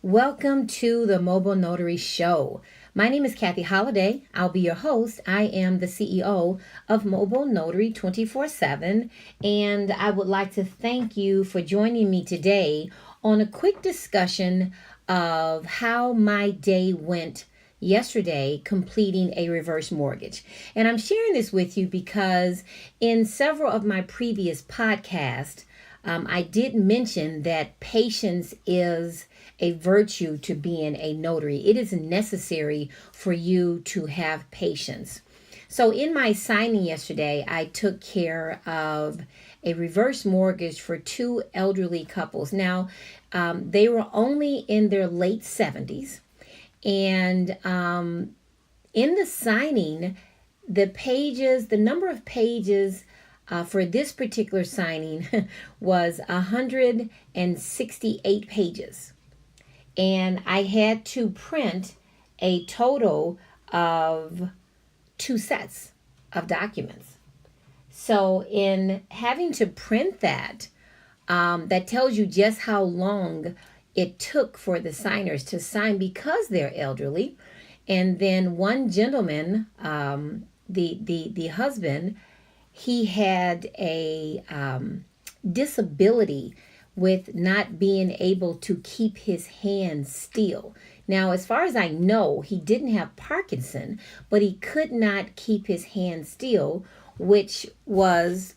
Welcome to the Mobile Notary Show. My name is Kathy Holliday. I'll be your host. I am the CEO of Mobile Notary 24/7, and I would like to thank you for joining me today on a quick discussion of how my day went yesterday completing a reverse mortgage. And I'm sharing this with you because in several of my previous podcasts, I did mention that patience is a virtue to being a notary. It is necessary for you to have patience. So in my signing yesterday, I took care of a reverse mortgage for two elderly couples. Now, they were only in their late 70s. And in the signing, the number of pages for this particular signing was 168 pages. And I had to print a total of 2 sets of documents. So in having to print that, that tells you just how long it took for the signers to sign because they're elderly. And then one gentleman, the husband, he had a disability with not being able to keep his hands still. Now, as far as I know, he didn't have Parkinson, but he could not keep his hands still, which was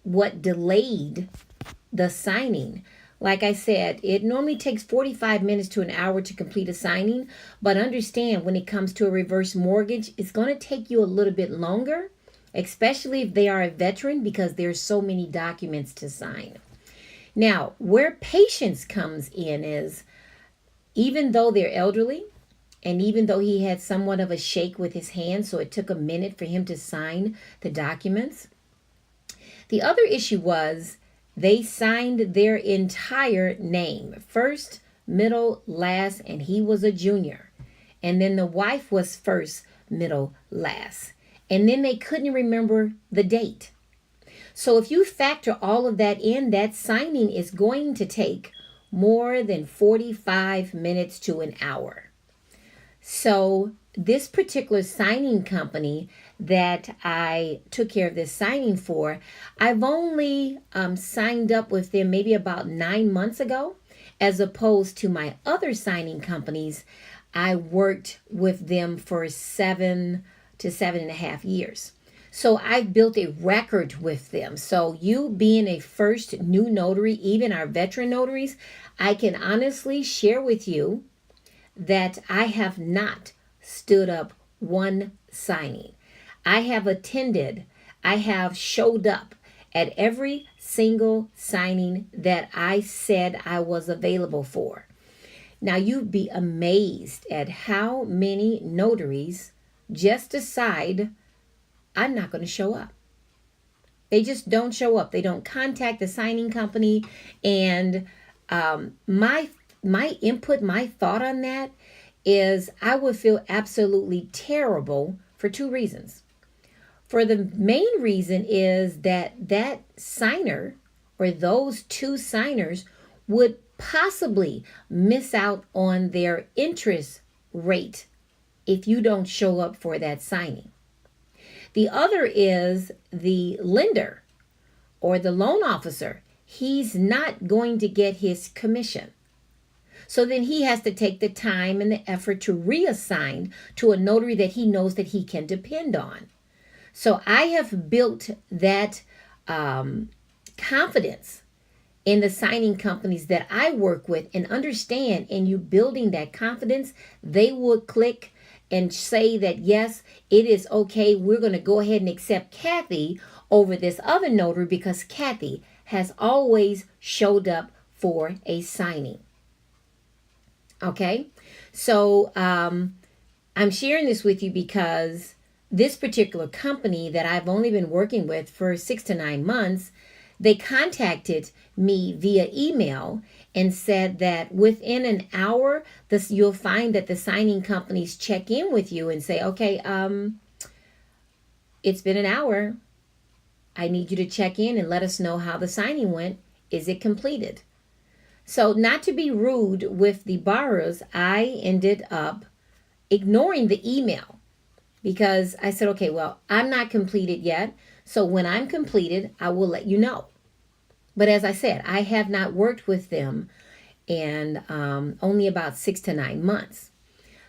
what delayed the signing. Like I said, it normally takes 45 minutes to an hour to complete a signing, but understand when it comes to a reverse mortgage, it's going to take you a little bit longer, especially if they are a veteran, because there's so many documents to sign. Now, where patience comes in is, even though they're elderly, and even though he had somewhat of a shake with his hand, so it took a minute for him to sign the documents. The other issue was they signed their entire name, first, middle, last, and he was a junior. And then the wife was first, middle, last. And then they couldn't remember the date. So if you factor all of that in, that signing is going to take more than 45 minutes to an hour. So this particular signing company that I took care of this signing for, I've only signed up with them maybe about 9 months ago, as opposed to my other signing companies. I worked with them for 7 to 7.5 years. So I've built a record with them. So you being a first new notary, even our veteran notaries, I can honestly share with you that I have not stood up one signing. I have showed up at every single signing that I said I was available for. Now you'd be amazed at how many notaries just decide, I'm not going to show up. They just don't show up. They don't contact the signing company. And my input, my thought on that is I would feel absolutely terrible for 2 reasons. For the main reason is that signer or those 2 signers would possibly miss out on their interest rate if you don't show up for that signing. The other is the lender or the loan officer. He's not going to get his commission. So then he has to take the time and the effort to reassign to a notary that he knows that he can depend on. So I have built that confidence in the signing companies that I work with, and understand in you building that confidence, they will click and say that, yes, it is okay. We're going to go ahead and accept Kathy over this other notary because Kathy has always showed up for a signing. Okay, so I'm sharing this with you because this particular company that I've only been working with for 6 to 9 months, they contacted me via email and said that within an hour, you'll find that the signing companies check in with you and say, okay, it's been an hour. I need you to check in and let us know how the signing went. Is it completed? So, not to be rude with the borrowers, I ended up ignoring the email because I said, okay, well, I'm not completed yet. So, when I'm completed, I will let you know. But as I said, I have not worked with them in only about 6 to 9 months.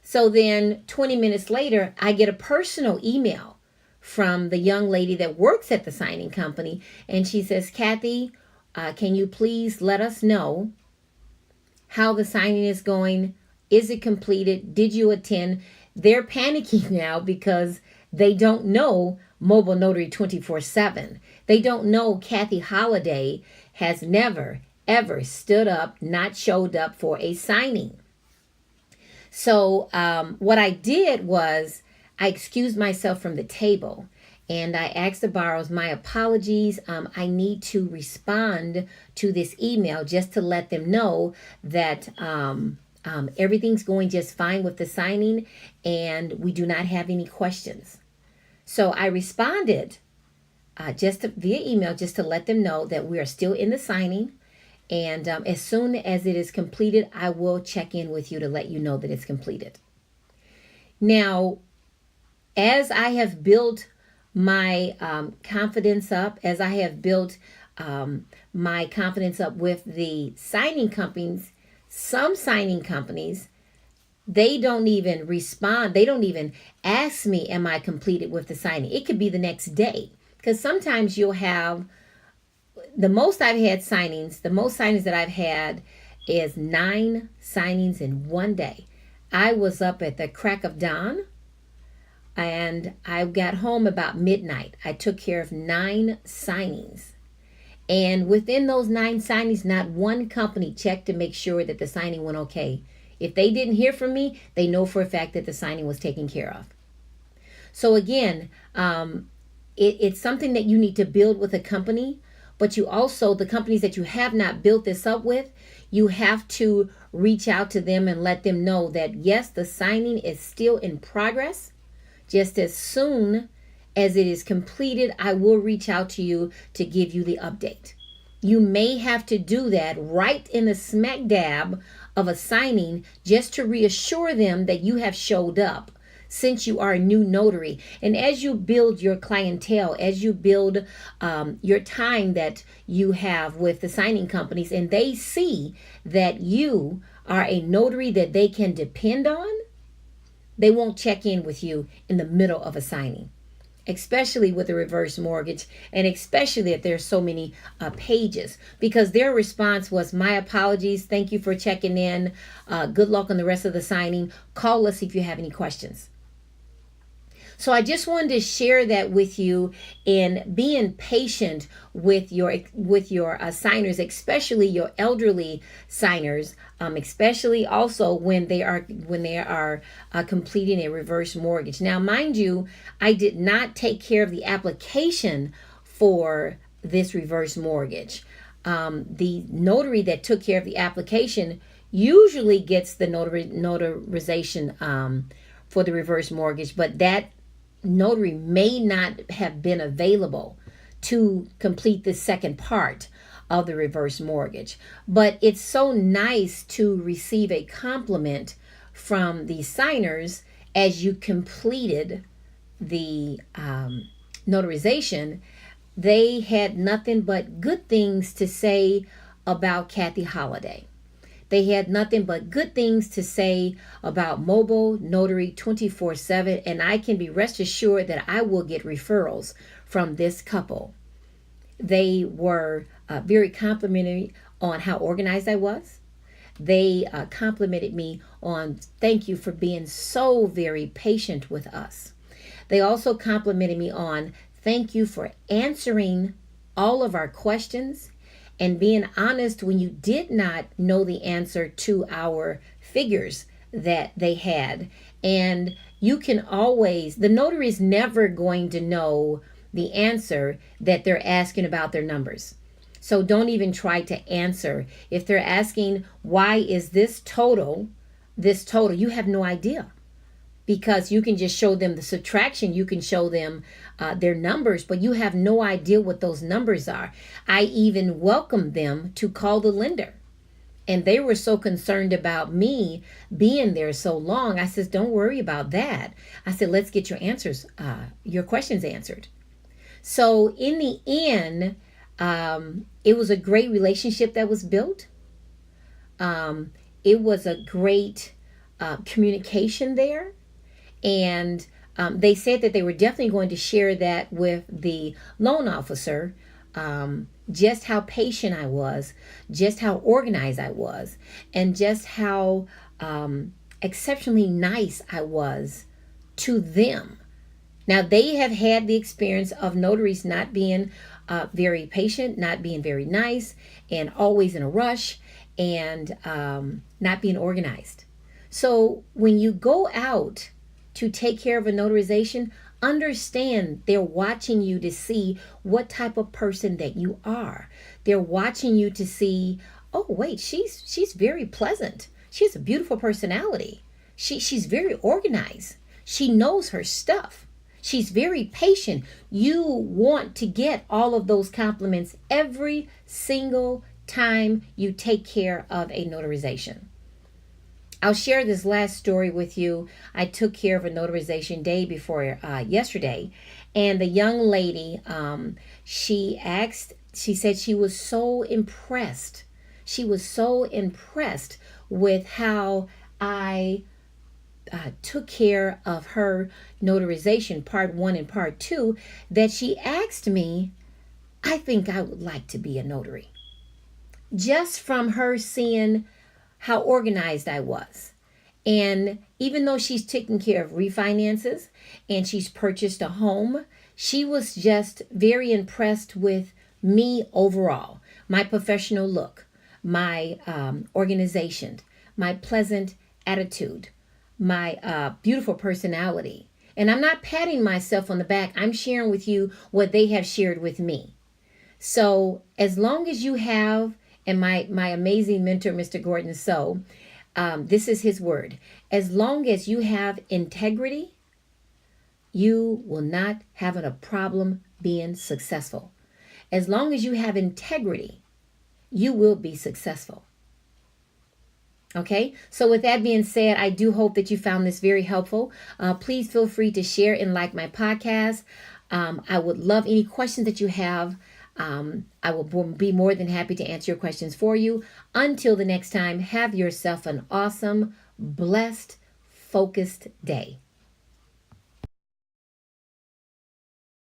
So then 20 minutes later, I get a personal email from the young lady that works at the signing company. And she says, Kathy, can you please let us know how the signing is going? Is it completed? Did you attend? They're panicking now because they don't know Mobile Notary 24/7. They don't know Kathy Holiday has never, ever stood up, not showed up for a signing. So what I did was I excused myself from the table and I asked the borrowers, my apologies. I need to respond to this email just to let them know that everything's going just fine with the signing and we do not have any questions. So I responded via email just to let them know that we are still in the signing. And as soon as it is completed, I will check in with you to let you know that it's completed. Now, as I have built my confidence up, as I have built my confidence up with the signing companies, some signing companies, they don't even respond. They don't even ask me, am I completed with the signing? It could be the next day. Because sometimes you'll have the most signings that I've had is 9 signings in one day. I was up at the crack of dawn and I got home about midnight. I took care of 9 signings. And within those 9 signings, not one company checked to make sure that the signing went okay. If they didn't hear from me, they know for a fact that the signing was taken care of. So again, it's something that you need to build with a company. But you also, the companies that you have not built this up with, you have to reach out to them and let them know that yes, the signing is still in progress. Just as soon as it is completed, I will reach out to you to give you the update. You may have to do that right in the smack dab of a signing just to reassure them that you have showed up, since you are a new notary. And as you build your clientele, as you build your time that you have with the signing companies, and they see that you are a notary that they can depend on, they won't check in with you in the middle of a signing, especially with a reverse mortgage, and especially if there's so many pages, because their response was, my apologies, thank you for checking in, good luck on the rest of the signing, call us if you have any questions. So I just wanted to share that with you, in being patient with your signers, especially your elderly signers, especially also when they are completing a reverse mortgage. Now, mind you, I did not take care of the application for this reverse mortgage. The notary that took care of the application usually gets the notarization for the reverse mortgage, but that notary may not have been available to complete the second part of the reverse mortgage. But it's so nice to receive a compliment from the signers as you completed the notarization. They had nothing but good things to say about Kathy Holiday. They had nothing but good things to say about Mobile Notary 24/7, and I can be rest assured that I will get referrals from this couple. They were very complimentary on how organized I was. They complimented me on thank you for being so very patient with us. They also complimented me on thank you for answering all of our questions and being honest when you did not know the answer to our figures that they had. And you can always, the notary is never going to know the answer that they're asking about their numbers. So don't even try to answer. If they're asking, why is this total, you have no idea. Because you can just show them the subtraction, you can show them their numbers, but you have no idea what those numbers are. I even welcome them to call the lender And they were so concerned about me being there so long. I said, don't worry about that. I said, let's get your questions answered. So in the end, it was a great relationship that was built. It was a great communication there. And they said that they were definitely going to share that with the loan officer, just how patient I was, just how organized I was, and just how exceptionally nice I was to them. Now, they have had the experience of notaries not being very patient, not being very nice, and always in a rush, and not being organized. So when you go out to take care of a notarization, understand they're watching you to see what type of person that you are. They're watching you to see, oh wait, she's very pleasant. She has a beautiful personality. She's very organized. She knows her stuff. She's very patient. You want to get all of those compliments every single time you take care of a notarization. I'll share this last story with you. I took care of a notarization day before yesterday, and the young lady, she said she was so impressed. She was so impressed with how I took care of her notarization, part 1 and part 2, that she asked me, I think I would like to be a notary. Just from her seeing how organized I was. And even though she's taken care of refinances and she's purchased a home, she was just very impressed with me overall. My professional look, my organization, my pleasant attitude, my beautiful personality. And I'm not patting myself on the back. I'm sharing with you what they have shared with me. So as long as you have, and my amazing mentor, Mr. Gordon So, this is his word. As long as you have integrity, you will not have a problem being successful. As long as you have integrity, you will be successful. Okay, so with that being said, I do hope that you found this very helpful. Please feel free to share and like my podcast. I would love any questions that you have. I will be more than happy to answer your questions for you. Until the next time, have yourself an awesome, blessed, focused day.